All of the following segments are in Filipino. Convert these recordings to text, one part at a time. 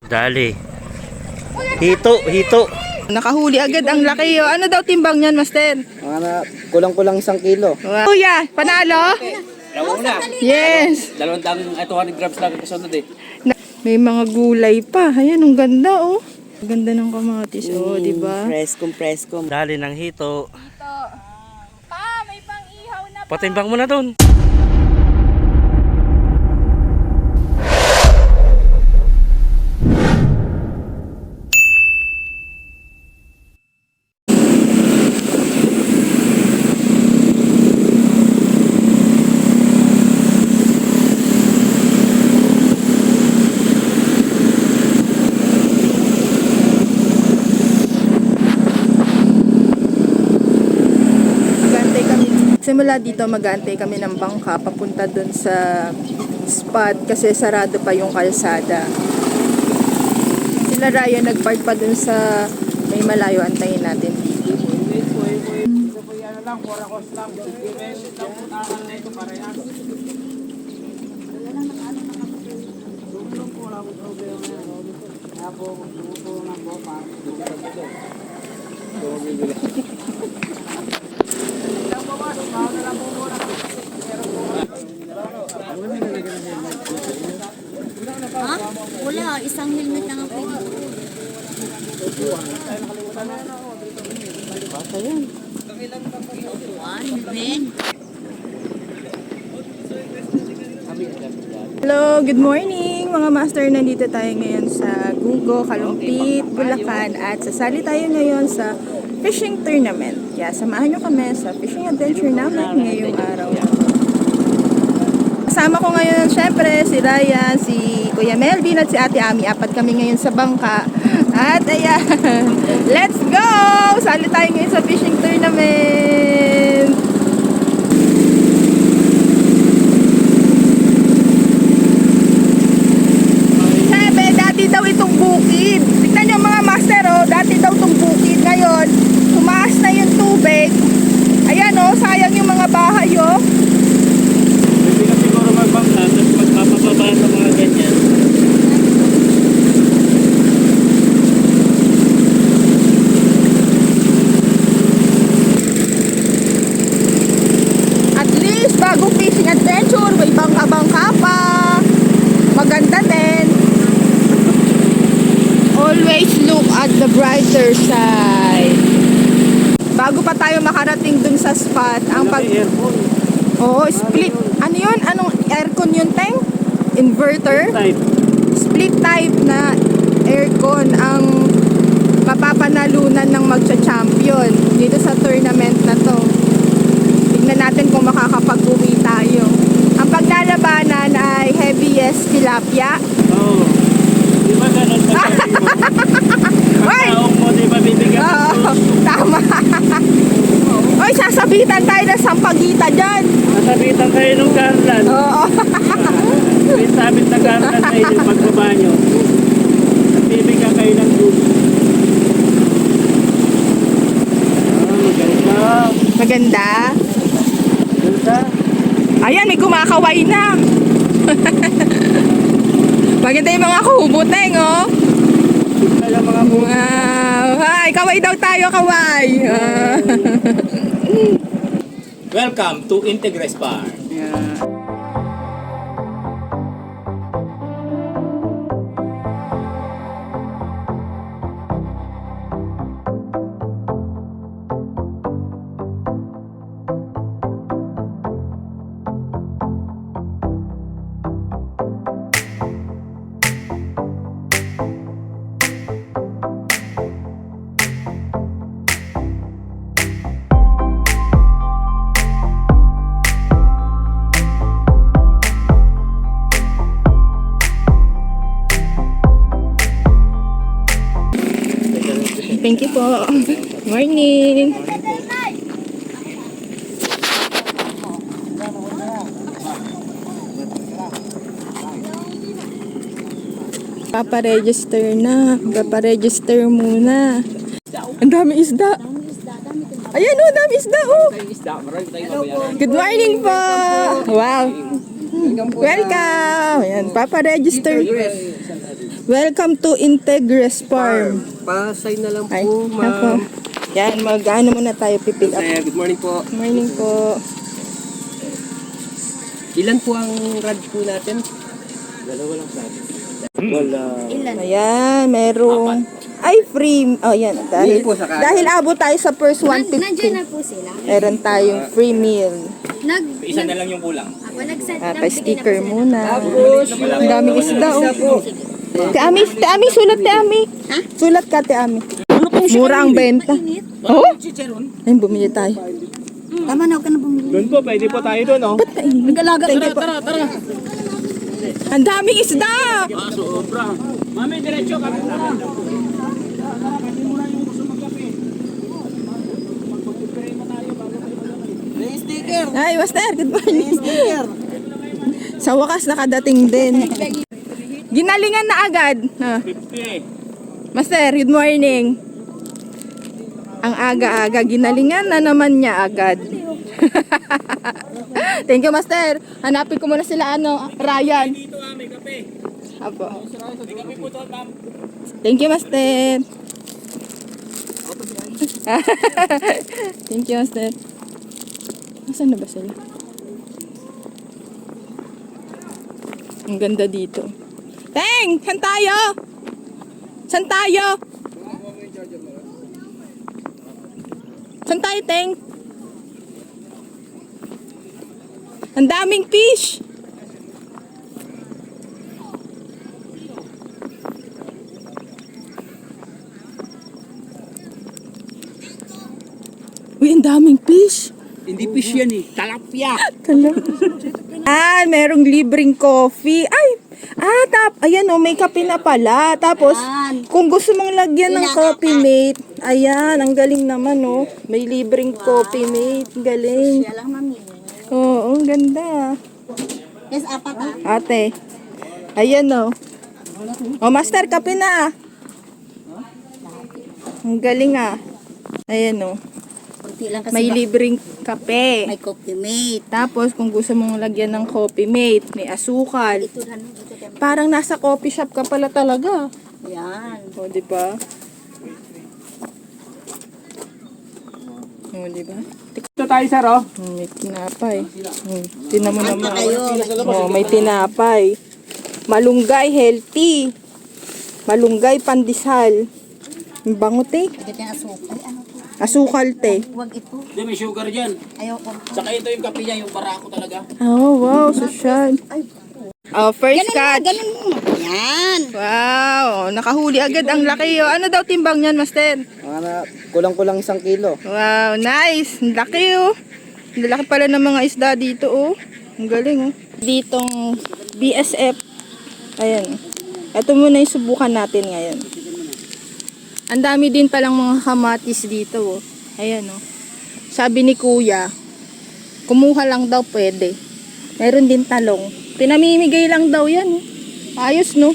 Dali. Hito. Nakahuli agad ang laki. Ano daw timbang niyan, Master? Kulang-kulang 1 kilo. Wow. Kuya, panalo? Una. Yes. 200 grams lang kasunod eh. May mga gulay pa. Ayan, ang ganda oh. Ang ganda ng kamatis oh, di ba? Preskom. Dali ng hito. Pa, may pang-ihaw na pa. Patimbang mo na doon. Simula dito mag-aantay kami ng bangka papunta dun sa spot kasi sarado pa yung kalsada. Sila Ryan nagpark pa dun sa may malayo, antayin natin dito. Ha? Wala, isang helmet lang ang pwede. Baka yan. Hello, good morning mga master. Nandito tayo ngayon sa Gugo, Kalumpit, Bulacan at sasali tayo ngayon sa fishing tournament. Kaya samahan nyo kami sa fishing adventure namin ngayong araw. Kasama ko ngayon syempre si Ryan, si Kuya Melvin at si Ate Ami. 4 kami ngayon sa bangka. At ayan, let's go! Sali tayo ngayon sa fishing tournament. Sabi, dati daw itong bukid. Tignan nyo mga master, oh, dati daw itong bukid. Ngayon, tumaas na yung tubig. Ayan, oh, sayang yung mga bahay, oh. Hindi ka siguro magbangka, tapos magpapababa ng mga ganyan. At least, bagong fishing adventure, may bangka-bangka pa. Maganda din. Always look at the brighter side. Bago pa tayo makarating dun sa spot, ang Oo, split. Ano yun? Anong aircon yun, Teng? Inverter? Split type na aircon ang mapapanalunan ng magcha-champion dito sa tournament na to. Tignan natin kung makakapag-uwi tayo. Ang paglalabanan ay heaviest tilapia. Oo. Di ba ganun sa Hoy! taong mo, di ba bibigyan Oo, tama. Hoy, sasabitan tayo ng sampagita dyan. Masabitan kayo ng garland. Oo. May sabit na garland sa inyo pagbaba nyo. At bibigyan kayo ng juice. Maganda. Maganda. Maganda. Ayan, may kumakaway na. Maganda yung mga kubuteng, oh. Kaya mga Wow. Hi, kaway daw tayo, kaway. Welcome to Integres Bar. Thank you po. Morning. Paparegister na. Paparegister muna. Ang dami isda. Ayan o, dami isda oh. Good morning po. Wow. Welcome. Ayan, paparegister. Welcome to Integres Farm. Pasay na lang Ay, po, nako. ma'am. Yan, mag-ano muna tayo, pipick up. Good morning po. Morning po. Ilan po ang rad po natin? Dalawa lang sa atin. Wala. Ilan? Ayan, merong... Ay, free. Oh, yan. Dahil, Hindi po sa kanan. dahil abot tayo sa first Nandiyan 150. na po sila. Meron tayong free meal. Isa na lang yung kulang. Ako nag-set At nagbigay sticker na po muna. Tapos, Ang daming isda, oh. po. Te Ami, sulat Te Ami. Sulat ka, Te Ami. Mura ang benta. Init. Oh? Ayun, bumili tayo. Tama na, huwag ka na bumili. Doon po, pwede po tayo doon, oh. Ba't kainin? Nag-alaga. Tara. Ang daming isda! Sobra. Mami, diretso kami. May sticker. Ay, Master, good morning. Sticker. Sa wakas, nakadating din. Ginalingan na agad. Ah. 50. Master, good morning. Ang aga-aga, ginalingan na naman niya agad. Thank you, Master. Hanapin ko muna sila, Ryan. Dito, may kape. Apo. May kape po doon, ma'am. Thank you, Master. Thank you, Master. Nasaan na ba sila? Ang ganda dito. Teng! Saan tayo? Saan tayo? Saan tayo, Teng? Ang daming fish! Uy, ang daming fish! Hindi fish yan eh. Talapya. Merong libreng coffee. Ay! Ayan may kape na pala. Tapos, kung gusto mong lagyan ng coffee mate, ayan, ang galing naman, oh. May libreng coffee mate. Galing. Kaya lang mamili. Oo, ang ganda. Yes, apat ah. Ate. Ayan, oh. Oh, Master, kape na. Ang galing, ah. Ayan, oh. Kunti lang kasi May libreng kape. may coffee mate. Tapos, kung gusto mong lagyan ng coffee mate, may asukal. Ito lang dito kami. Parang nasa coffee shop ka pala talaga. Yan. O, di ba? O, di ba? Ito tayo, sir, oh. May tinapay. Tinan mo naman. kayo. O, may tinapay. Malunggay, healthy. Malunggay, pandesal. Ang bango, te. Ito yung asukal. Ay, ano po? Asukal, te. Huwag ito. Hindi, may sugar dyan. Ayoko. Saka ito yung kape niya, yung barako talaga. Oh, wow. Social. Oh, first catch. Ganun mo. Yan. Wow. Nakahuli agad. Ang laki. Oh. Ano daw timbang niyan, Master? Kulang-kulang 1 kilo. Wow, nice. Ang laki, oh. Ang laki pala ng mga isda dito, oh. Ang galing, oh. Ditong BSF. Ayan. Ito muna yung subukan natin ngayon. Ang dami din palang mga kamatis dito, oh. Ayan, oh. Sabi ni Kuya, kumuha lang daw pwede. Meron din talong. Pinamimigay lang daw yan, oh. Ayos, no?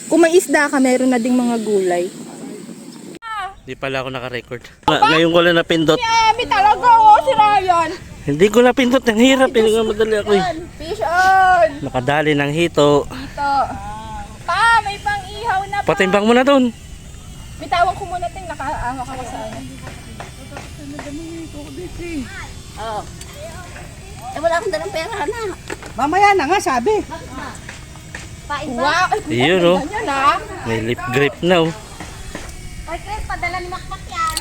Kung may isda ka, meron na ding mga gulay. Hindi pala ako naka-record. Ngayon ko lang napindot. Yummy talaga, oh, si Ryan. Hindi ko napindot. Ang hirap. Hindi nga madali ako eh. Fish on. Nakadali ng hito. Dito. Pa, may pang-ihaw na pa. Patimbang mo na doon. Bitawan ko muna ting nakaawa ka sa ano. Oh. Eh, wala akong dalang pera na. Mamaya na nga, sabi. Pain ba? Wow! Ayun, oh. Yan ah. May lip grip na oh. Ay, Chris, padala ni Makmak yan.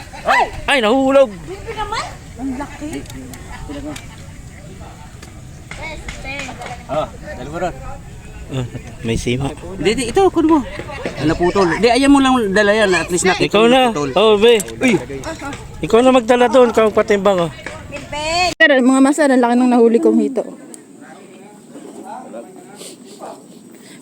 Ay, nahuhulog. Bibi naman. May sima. Hindi, ito, kuno mo. Naputol. Hindi, ayan mo lang dala yan. At least nakita Ikaw na. Oh, be. Ikaw na magdala doon. Ikaw patimbang oh. Pero mga masar, ang laki ng nahuli kong hito.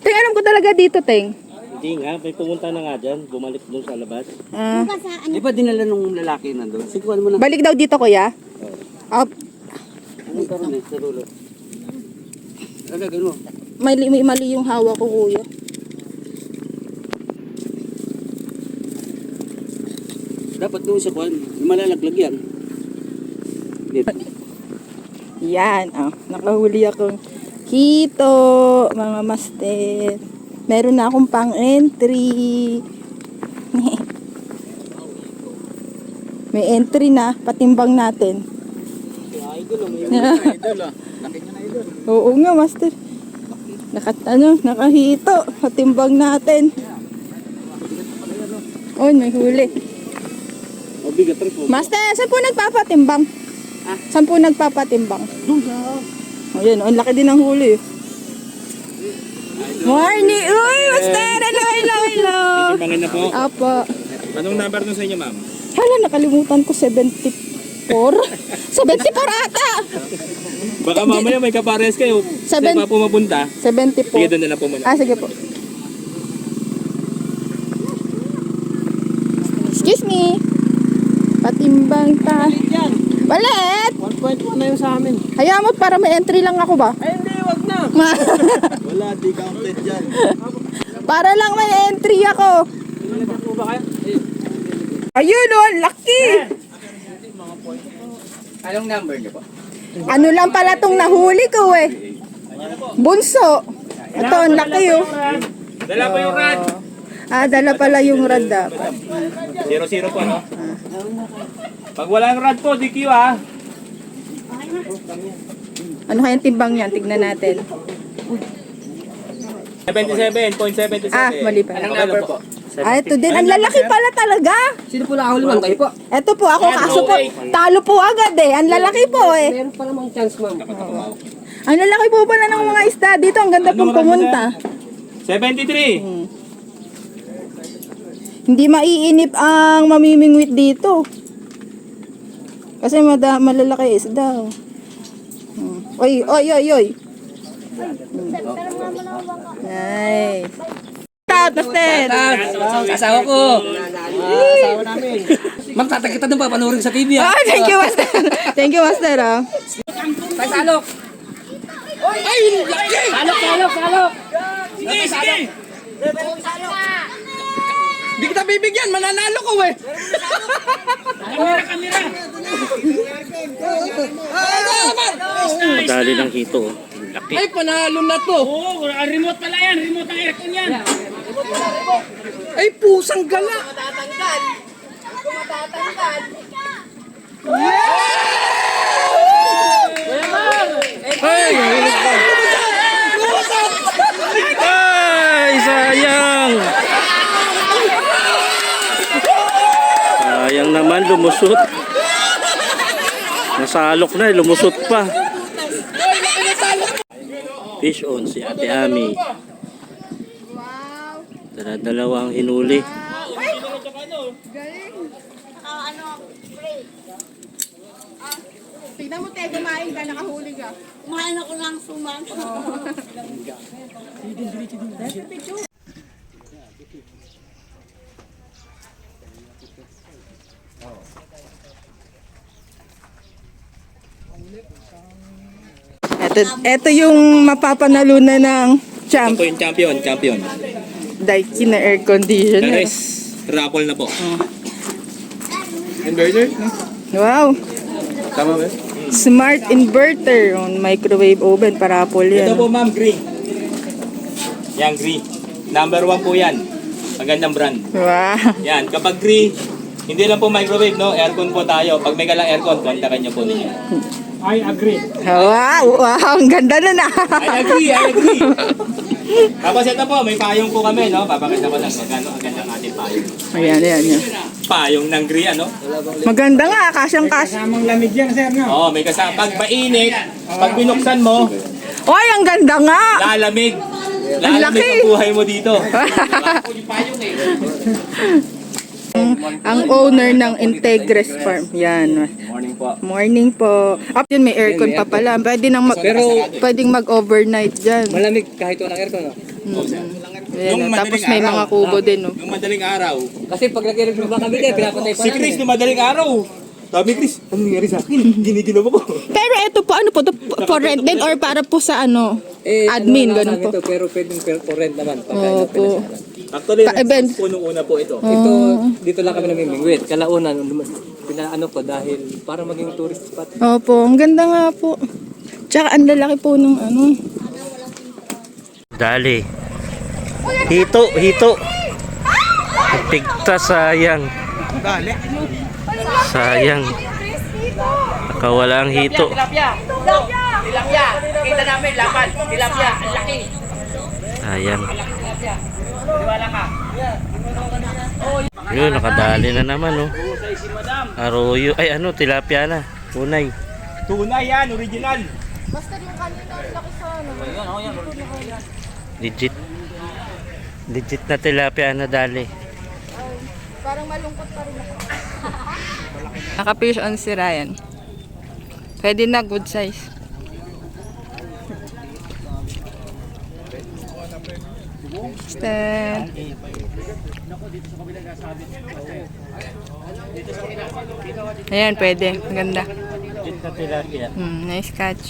Teng, alam ko talaga dito, Teng. Hindi nga. May pumunta na nga dyan. Bumalik doon sa labas. Ah, Di ba dinala nung lalaki nandun? Sikuan mo na. balik daw dito, kuya. Up. Anong karoon eh, sa dulo? Ano, gano'n? May mali yung hawak ko, kuya. Dapat doon sa kuan, malalaglag yan. Dito. Yan, nakahuli akong hito, mga master. Meron na akong pang-entry. May entry na, patimbang natin. Oo nga, master. Nakahito. Patimbang natin. Oh, may huli. Master, saan po nagpapatimbang? Saan po nagpapatimbang? Oh, yan. Ang laki din ng huli. Morning! Uy, master! Hello, hello, hello! Timbangin na po. Apo. Anong number nun sa inyo, ma'am? Hala, nakalimutan ko 74. 74 ata! Baka mamaya may kapares kayo. Seven- Saan pa po mapunta? 74. Sige, doon na lang po muna. Sige po. Excuse me. Patimbang ta. Balit! 1.1 na yung sa amin. Hayaan mo para may entry lang ako ba? Ay, hindi, wag na. Wala, di counted dyan. Para lang may entry ako. Ayun oh, lucky! Anong number niyo po? Ano lang pala tong nahuli ko eh. Bunso. Ito, ang laki oh. Dala po yung rad. Dala pala yung rad dapat. 0-0 po, no? Pag walang rad po, DQ ah. Ano kayang timbang niyan? Tignan natin. 77.77. Mali pala. Anong number po? Ito din. Ang lalaki pala talaga. Sino po nakahuli, ma'am? Kayo po? Ito po ako. Kaso po, talo po agad eh. Ang lalaki po eh. Meron pa namang chance, ma'am. Ang lalaki po pala ng mga isda dito. Ang ganda pong pumunta. 73. Hindi maiinip ang mamimingwit dito. Kasi malalaki isda. Oy, oy, oy, oy. Nice. Shout out, Master. Asawa ko. Asawa namin. Magtatakita doon pa, panoorin sa TV. Ah, thank you, Master. Thank you, Master. Ah. Tay, salok. Ay, laki! Salok, salok, salok. Sige, sige. Di kita bibigyan, mananalo ko eh. Kamera, kamera. Dali ng hito. Oh. Laki. Ay, panalo na to. Oo, remote pala yan. Remote ng aircon yan. Ay, pusang gala. Ay, sayang! Sayang naman, lumusot. Nasalok na, lumusot pa. Fish on si Ate Ami. Dala-dalawang hinuli. Tignan mo, te, kumain ka, nakahuli ka. Kumain ako lang suman. Ito yung mapapanalunan ng champ. Ito yung champion, champion. Daikin na air conditioner. Nares, raffle na po. Inverter? Wow. Tama ba? Smart inverter on microwave oven para po Ito yan. po ma'am, green. Yan, green. Number 1 po yan. Magandang brand. Wow. Yan, kapag green, hindi lang po microwave, no? Aircon po tayo. Pag may kalang aircon, kontakan niyo po ninyo. I agree. Wow, wow, ang ganda na na. I agree, I agree. Tapos ito po, may payong po kami, no? Papakita ko lang magkano ang ganda ng ating payong. Ayan, ayan, ayan. Payong ng green, ano? Maganda nga, kasyang-kasya. Oo, may kasama. Pag mainit, pag binuksan mo, Oy, ang ganda nga. lalamig. Ang Lalamig laki. ang buhay mo dito. Ang owner ng Integres Farm. Yan. Morning po. Morning po. Up yun, may aircon pa pala. Pwedeng mag-overnight dyan. Malamig kahit walang aircon, no? Ayan, tapos may mga kubo din. No? Nung madaling araw. Kasi pag nag-aircon ba kami din, pinapatay pa Si Chris, nung madaling araw. Sabi Chris, ano nangyari sa akin? Giniginaw mo ko. Pero ito po, ano po, for rent din or para po sa ano, admin, ganun po. Ito, pero pwedeng for rent naman. Opo. Actually, Pa-event. po nung una po ito. Ito, dito lang kami namimingwit. Kalaunan, pinaano ko dahil para maging tourist spot. Opo, ang ganda nga po. Tsaka ang lalaki po nung ano. Dali. Hito. Tigta, sayang. Sayang. Nakawala ang hito. Tilapia. Kita namin, lapan. Tilapia, ang laki. Sayang. Tilapia. Tiwala ka. Yun, nakadali na naman, oh. Arroyo. Ay, ano, tilapia na. Unay. Tunay yan, original. Basta yung kanina, laki sana. Legit. Legit na tilapia na dali. Parang malungkot pa rin ako. Naka-fish on si Ryan. Pwede na, good size. Step. Ayan, pwede. Maganda. Legit na tilapia. Nice catch.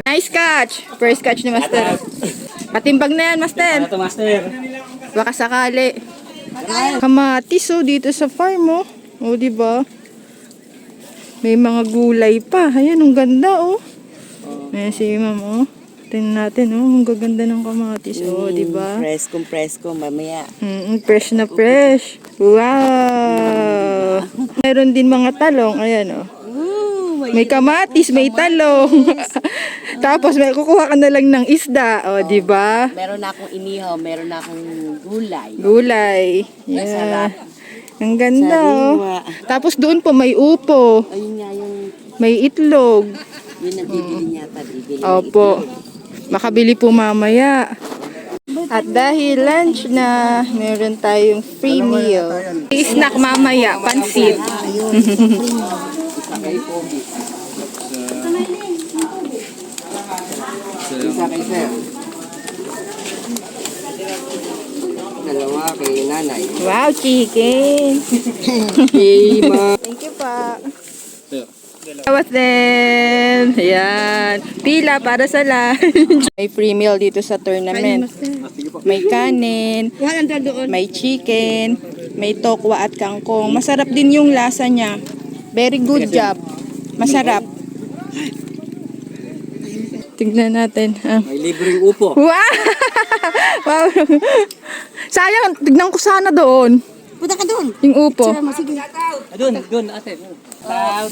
Nice catch! First catch ni Master. Patimbag na yan, Master. Ito, master. Baka sakali. Kamatis, oh, dito sa farm, oh. Oh, di ba? May mga gulay pa. Ayan, ang ganda, oh. Ayan si Ma'am, oh. Tingnan natin, oh. Ang gaganda ng kamatis, oh, di ba? Presko, mamaya. Fresh na fresh. Wow! Meron din mga talong. Ayan, oh. May kamatis, may talong. Tapos may kukuha ka na lang ng isda, oh, di ba? Meron na akong inihaw, meron na akong gulay. Gulay. Yeah. Ang ganda, oh. Tapos doon po may upo, Ayun nga yung, may itlog. yun ang bibili niya, bibili. Opo. Makabili po mamaya. At dahil lunch na, meron tayong free meal. Snack mamaya, pansit. Isa kay sir. Dalawa kay nanay. Wow, chicken. Hey, ma. Thank you pa. Tawas din. Ayan. Pila para sa lunch. May free meal dito sa tournament. May kanin, may chicken, may tokwa at kangkong. Masarap din yung lasa niya. Very good job. Masarap. Tignan natin. May libreng upo. Wow! Wow! Sayang, tignan ko sana doon. Punta ka doon. Yung upo. Sige. Doon, ate. Shout.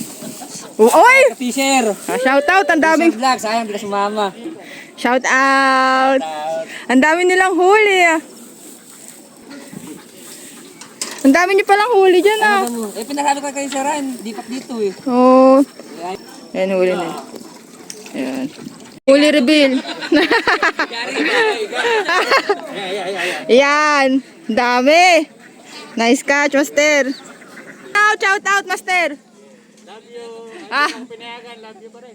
Oy! Fisher. Shout out, ang daming Vlog, sayang bila sumama. shout out. Ang dami nilang huli ah. Ang dami niyo palang huli dyan ah. Pinasalo ka kay Saran, di pa dito eh. Oh. Ayan, huli na. Ayan. Huli reveal. Ayan. Dami. Nice catch, Master. Shout out, Master. Love you. Pinayagan, love you pa rin.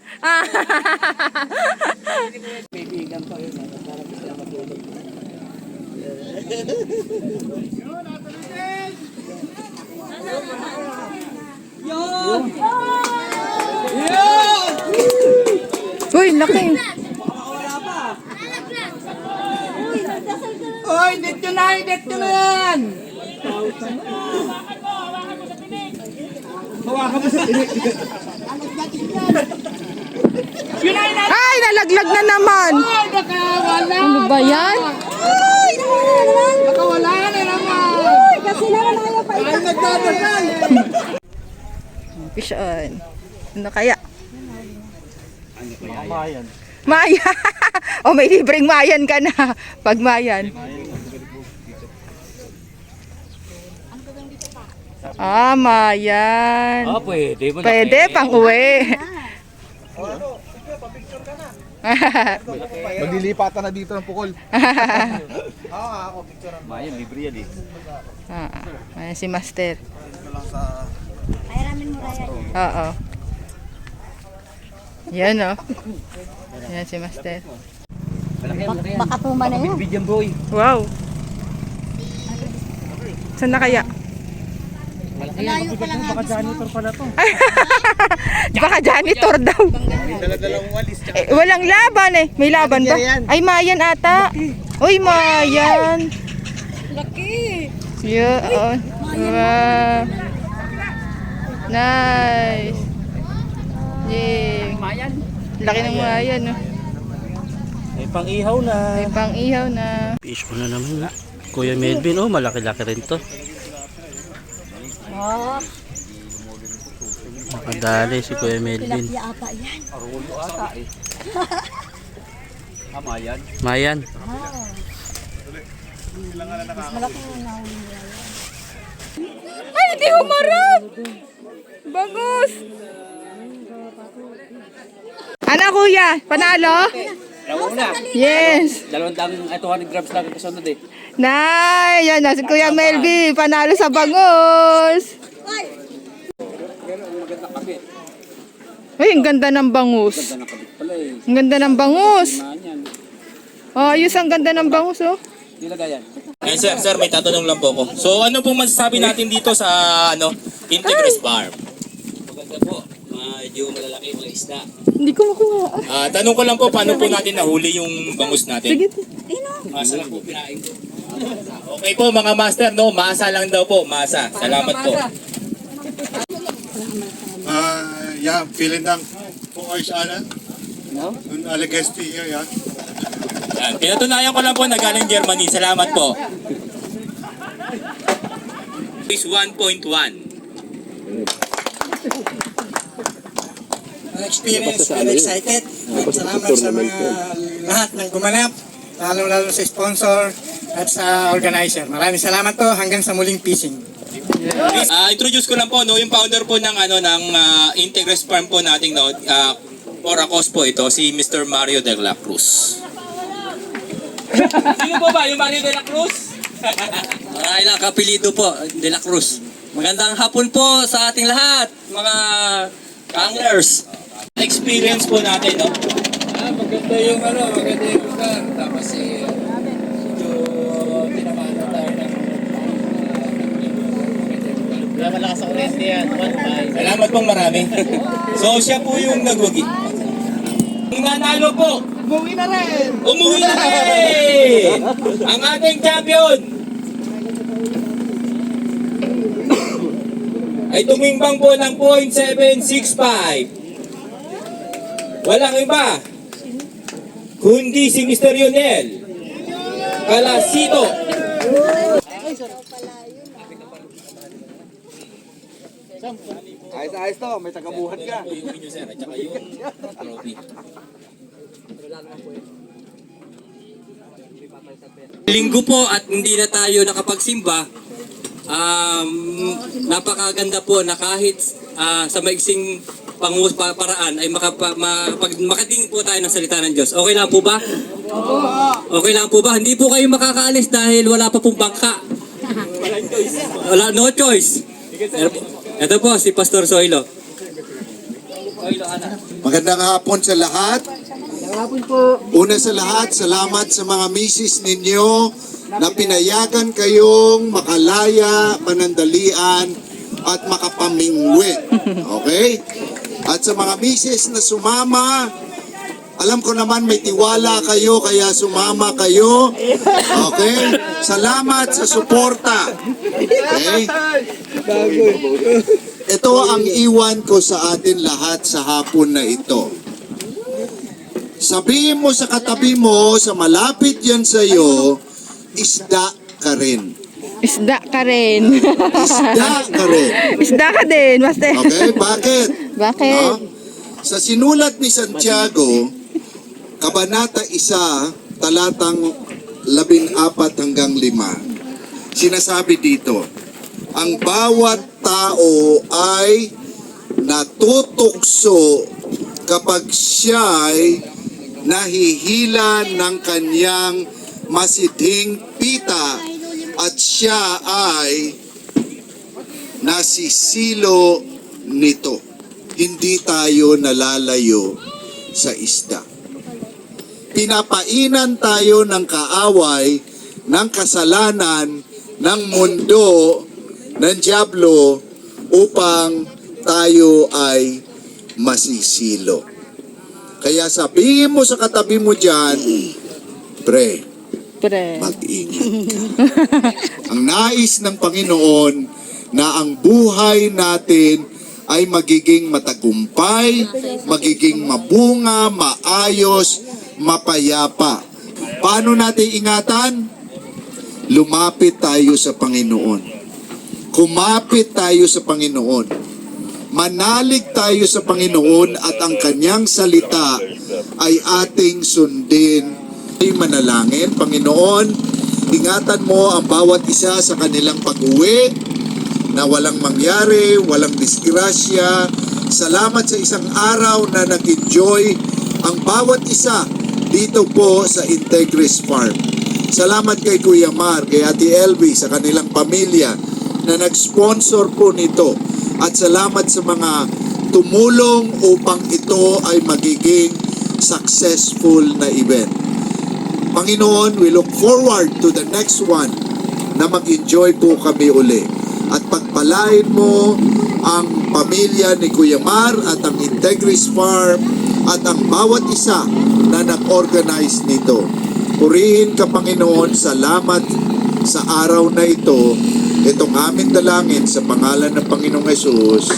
Kaibigan ko yun. Para sila matulog. Uy, laki. Oy, dito na yan! Ay, nalaglag na naman. Ano ba yan? Ay, Nakawala na naman! Kasi naman ayaw pa Ay, nagdadagal! fish on. Ano kaya? Mayan. Maya. O may libreng mayan ka na. Pag mayan. Ah, mayan. Oh, pwede. Pwede, pang uwi. Maglilipatan na dito ng pukol. Mayan, libre yan eh. Ayan si Master. Ay, ramen mo raya. Oo. Yan o. Yan si Master. Baka puma na yun. Bigyan boy. Wow. Saan na kaya? Malayo pa lang ang Janitor pala to. Baka janitor daw. Dala-dalawang walis. Eh, walang laban eh. May laban ba? Ay, mayan ata. Uy, mayan. laki. Yun. Wow. Nice. Yay. Mayan. Laki ng mayan, no? pang-ihaw na. May pang-ihaw na. Fish ko na naman. Kuya Melvin, oh, malaki-laki rin to. Makadali si Kuya Melvin. Ata yan. Mayan. Mayan. Ay, hindi humarap! Bangus! Ano kuya? Panalo? Una. Yes! 200 grams lang ang kasunod eh. Nay! Yan na si Kuya Melvin. Panalo sa bangus! Ay, ang ganda ng bangus. Nakabit pala eh. Ang ganda ng bangus. Yan. Oh, ayos, ang ganda ng bangus, oh. Nilagay yan. Eh sir, may tatanong lang po ako. So ano pong masasabi natin dito sa Integris Farm? Maganda po. Medyo malalaki mga isda. Hindi ko makuha. Tanong ko lang po, paano po natin nahuli yung bangus natin? Sige. Masa lang po, pinain ko. Okay po mga master, no? Masa lang daw po, masa. Salamat po. Ja, vielen Dank für euch alle. Und alle Gäste hier, ja. Yan. Pinatunayan ko lang po na galing Germany. Salamat po. Is 1.1. Experience, very excited. Salamat sa mga lahat ng gumanap, lalo sa sponsor at sa organizer. Maraming salamat po hanggang sa muling fishing. Introduce ko lang po, no, yung founder po ng Integris Farm po nating, no, Oracos po ito, si Mr. Mario de la Cruz. Sino po ba yung Mario de la Cruz? Ilang kapilido po, De La Cruz. Magandang hapon po sa ating lahat, mga anglers. Experience po natin, no? Maganda yung lugar. Tapos medyo tinamaan tayo ng malakas sa kurente yan. Salamat pong marami. So siya po yung nagwagi. Ang nanalo po. Umuwi na rin. Ang ating champion ay tumimbang po ng .765. Walang iba kundi si Mr. Lionel Calasito. Ayos to, may tagabuhat ka. Yung inyo sir, at saka yung trophy. Linggo po at hindi na tayo nakapagsimba. Napakaganda po na kahit sa maiksing paraan ay makatingin po tayo ng salita ng Diyos. Okay lang po ba? Okay lang po ba? Hindi po kayo makakaalis dahil wala pa pong bangka. Wala, no choice. Ito po si Pastor Soilo. Magandang hapon sa lahat. Una sa lahat, salamat sa mga misis ninyo na pinayagan kayong makalaya, panandalian, at makapamingwit. Okay? At sa mga misis na sumama, alam ko naman may tiwala kayo kaya sumama kayo. Okay? Salamat sa suporta. Okay? Ito ang iwan ko sa atin lahat sa hapon na ito. Sabihin mo sa katabi mo, sa malapit yan sa'yo, isda ka rin. Isda ka rin. Isda ka rin. Isda ka din, Master. Okay? Bakit? Bakit? No? Sa sinulat ni Santiago, Kabanata 1, talatang 14 hanggang 5, sinasabi dito, ang bawat tao ay natutukso kapag siya'y nahihila ng kanyang masidhing pita at siya ay nasisilo nito. Hindi tayo nalalayo sa isda. Pinapainan tayo ng kaaway, ng kasalanan, ng mundo, ng dyablo upang tayo ay masisilo. Kaya sabihin mo sa katabi mo dyan, pre, mag-ingat ka. Ang nais ng Panginoon na ang buhay natin ay magiging matagumpay, magiging mabunga, maayos, mapayapa. Paano natin ingatan? Lumapit tayo sa Panginoon. Kumapit tayo sa Panginoon. Manalig tayo sa Panginoon at ang kanyang salita ay ating sundin. Ay manalangin, Panginoon, ingatan mo ang bawat isa sa kanilang pag-uwi na walang mangyari, walang disgrasya. Salamat sa isang araw na nag-enjoy ang bawat isa dito po sa Integris Farm. Salamat kay Kuya Mar, kay Ate Elvie, sa kanilang pamilya na nag-sponsor po nito. At salamat sa mga tumulong upang ito ay magiging successful na event. Panginoon, we look forward to the next one na mag-enjoy po kami uli. At pagpalain mo ang pamilya ni Kuya Mar at ang Integris Farm at ang bawat isa na nag-organize nito. Purihin ka, Panginoon, salamat sa araw na ito. Itong aming dalangin sa pangalan ng Panginoong Jesus.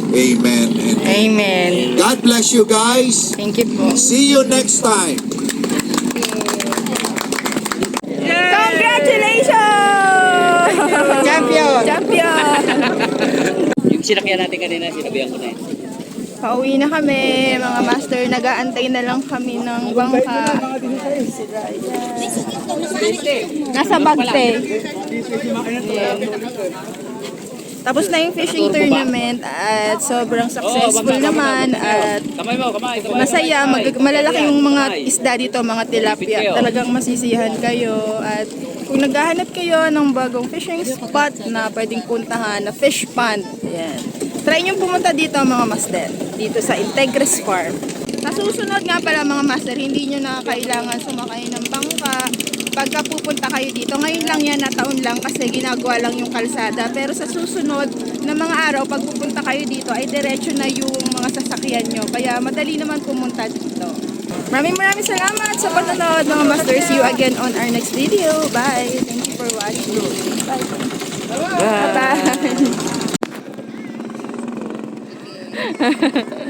Amen. And Amen. God bless you guys. Thank you po. See you next time. Congratulations! Champion! Champion! Yung sinakyan natin kanina, sinabihan ko na yun. Pauwi na kami, mga master. Nag-aantay na lang kami ng bangka. Nasa Bagte. Ayan. Tapos na yung fishing tournament at sobrang successful naman at Kamay mo, kamay. masaya. Malalaki yung mga isda dito, mga tilapia. Talagang masisiyahan kayo at kung naghahanap kayo ng bagong fishing spot na pwedeng puntahan na fish pond, yan. Try nyo pumunta dito mga master, dito sa Integris Farm. Sa susunod nga pala mga master, hindi nyo na kailangan sumakay ng bangka pagka pupunta kayo dito. Ngayon lang yan na taon lang kasi ginagawa lang yung kalsada. Pero sa susunod na mga araw, pag pupunta kayo dito ay diretso na yung mga sasakyan nyo. Kaya madali naman pumunta dito. Maraming salamat sa panonood mga master. See you again on our next video. Bye! Thank you for watching. Bye! Bye! Bye!